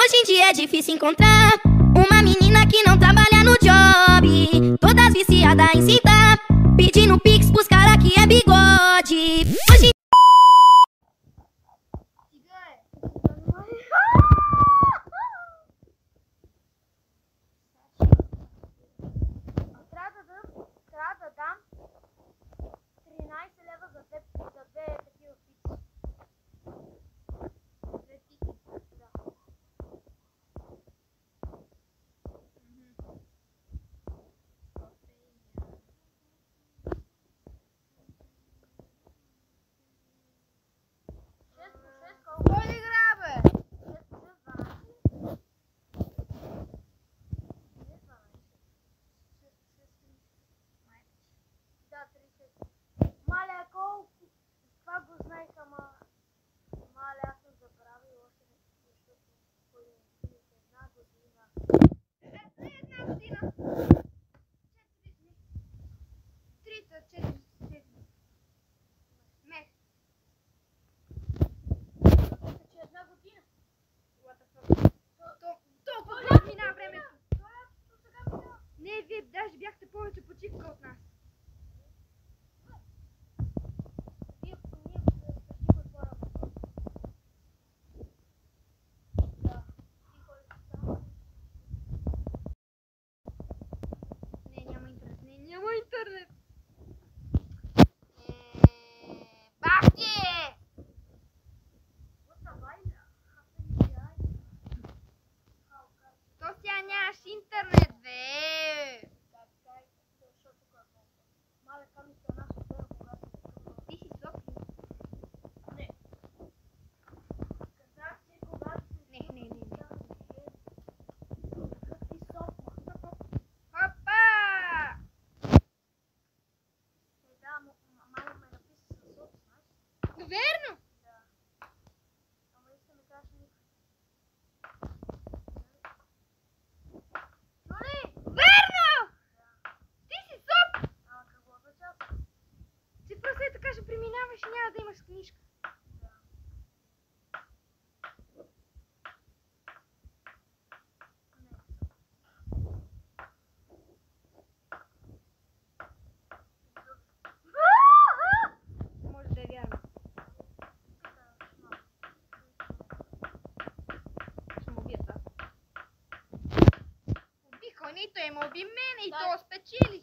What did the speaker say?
Hoje em dia é difícil encontrar uma menina que não trabalha no job, todas viciadas em cinta, pedindo pix pros cara que é bigode. Hoje... Трябва да дам 13 лева за две такива пици. Две пици, да. Кой ли игра, бе? 6 Маля, колко? Това го знаех, ама... Маля, аз съм забравил още нещо, защото ходим една година. Една година! 4 месец. Че една година? Толкова мина времето. Не, вие даже бяхте повече почивка от нас. Няма интернет. Бахти! То сега нямаш интернет, бе! Ти си Софи. Не. Не. Хопа! Верно? Да. Ама искам да кажа никой. Нали? Верно! Да. Ти си Соп! Ама какво означава? Ти просто е така ще преминаваш и няма да имаш книжка. Да. Може да е вярно. Ще му убия това. Убиха, нито е му уби мене и то спечели.